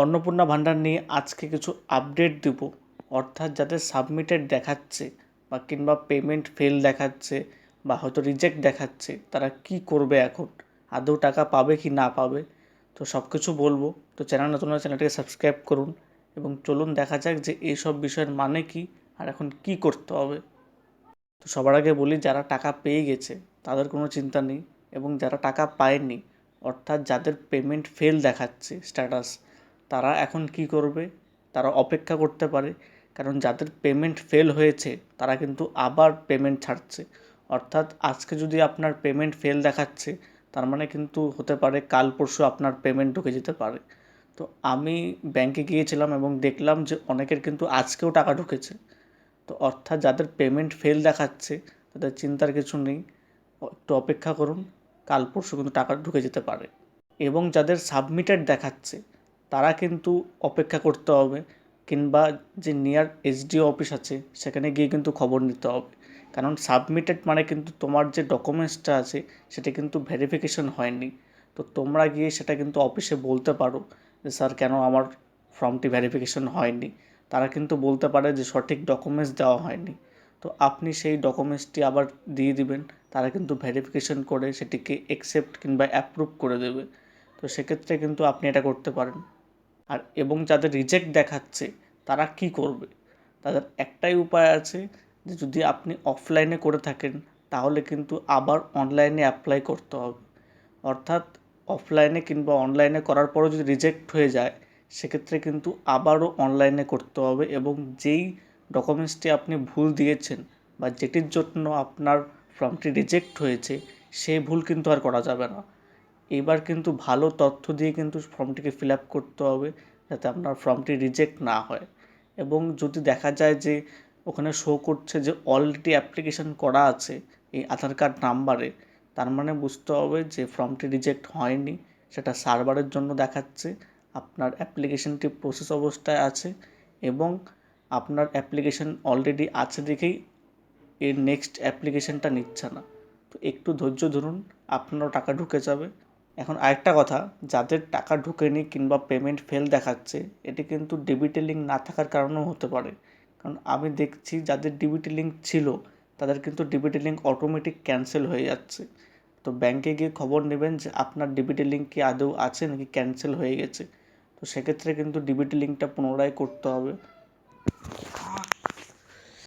অন্নপূর্ণা ভাণ্ডার নিয়ে আজকে কিছু আপডেট দেব। অর্থাৎ যাদের সাবমিটেড দেখাচ্ছে বা কিংবা পেমেন্ট ফেল দেখাচ্ছে বা হয়তো রিজেক্ট দেখাচ্ছে, তারা কি করবে এখন, আদৌ টাকা পাবে কি না পাবে, তো সব কিছু বলবো। তো চ্যানেল নতুন হলে চ্যানেলটাকে সাবস্ক্রাইব করুন এবং চলুন দেখা যাক যে এইসব বিষয়ের মানে কি আর এখন কি করতে হবে। তো সবার আগে বলি, যারা টাকা পেয়ে গেছে তাদের কোনো চিন্তা নেই, এবং যারা টাকা পায়নি অর্থাৎ যাদের পেমেন্ট ফেল দেখাচ্ছে স্ট্যাটাস, তারা এখন কি করবে? তারা অপেক্ষা করতে পারে, কারণ যাদের পেমেন্ট ফেল হয়েছে তারা কিন্তু আবার পেমেন্ট ছাড়ছে। অর্থাৎ আজকে যদি আপনার পেমেন্ট ফেল দেখাচ্ছে, তার মানে কিন্তু হতে পারে কাল পরশু আপনার পেমেন্ট ঢুকে যেতে পারে। তো আমি ব্যাংকে গিয়েছিলাম এবং দেখলাম যে অনেকের কিন্তু আজকেও টাকা ঢুকেছে। তো অর্থাৎ যাদের পেমেন্ট ফেল দেখাচ্ছে তাদের চিন্তার কিছু নেই, একটু অপেক্ষা করুন, কাল পরশু কিন্তু টাকা ঢুকে যেতে পারে। এবং যাদের সাবমিটেড দেখাচ্ছে তারা কিন্তু অপেক্ষা করতে হবে, কিংবা যে নিয়ার এসডিও অফিস আছে সেখানে গিয়ে কিন্তু খবর নিতে হবে। কারণ সাবমিটেড মানে কিন্তু তোমার যে ডকুমেন্টসটা আছে সেটা কিন্তু ভেরিফিকেশন হয়নি। তো তোমরা গিয়ে সেটা কিন্তু অফিসে বলতে পারো যে স্যার কেন আমার ফর্মটি ভেরিফিকেশন হয়নি। তারা কিন্তু বলতে পারে যে সঠিক ডকুমেন্টস দেওয়া হয়নি। তো আপনি সেই ডকুমেন্টসটি আবার দিয়ে দিবেন, তারা কিন্তু ভেরিফিকেশন করে সেটিকে অ্যাকসেপ্ট কিংবা অ্যাপ্রুভ করে দেবে। তো সেক্ষেত্রে কিন্তু আপনি এটা করতে পারেন। আর এবং যাদের রিজেক্ট দেখাচ্ছে তারা কি করবে? তাদের একটাই উপায় আছে, যে যদি আপনি অফলাইনে করে থাকেন তাহলে কিন্তু আবার অনলাইনে অ্যাপ্লাই করতে হবে। অর্থাৎ অফলাইনে কিংবা অনলাইনে করার পরও যদি রিজেক্ট হয়ে যায়, সেক্ষেত্রে কিন্তু আবারও অনলাইনে করতে হবে, এবং যেই ডকুমেন্টসটি আপনি ভুল দিয়েছেন বা যেটির জন্য আপনার ফর্মটি রিজেক্ট হয়েছে সেই ভুল কিন্তু আর করা যাবে না। এবার কিন্তু ভালো তথ্য দিয়ে কিন্তু ফর্মটিকে ফিল আপ করতে হবে, যাতে আপনার ফর্মটি রিজেক্ট না হয়। এবং যদি দেখা যায় যে ওখানে শো করছে যে অলরেডি অ্যাপ্লিকেশন করা আছে এই আধার কার্ড নাম্বারে, তার মানে বুঝতে হবে যে ফর্মটি রিজেক্ট হয়নি, সেটা সার্ভারের জন্য দেখাচ্ছে, আপনার অ্যাপ্লিকেশনটি প্রসেস অবস্থায় আছে, এবং আপনার অ্যাপ্লিকেশন অলরেডি আছে দেখেই এর নেক্সট অ্যাপ্লিকেশনটা নিচ্ছে না। তো একটু ধৈর্য ধরুন, আপনারও টাকা ঢুকে যাবে। এখন আরেকটা কথা, যাদের টাকা ঢোকেনি কিংবা পেমেন্ট ফেল দেখাচ্ছে, এটি কিন্তু ডিবিটি লিঙ্ক না থাকার কারণেও হতে পারে। কারণ আমি দেখছি যাদের ডিবিটি লিঙ্ক ছিল তাদের কিন্তু ডিবিটি লিঙ্ক অটোমেটিক ক্যান্সেল হয়ে যাচ্ছে। তো ব্যাংকে গিয়ে খবর নেবেন যে আপনার ডিবিটি লিঙ্ক কি আদৌ আছে নাকি ক্যান্সেল হয়ে গেছে। তো সেক্ষেত্রে কিন্তু ডিবিটি লিঙ্কটা পুনরায় করতে হবে।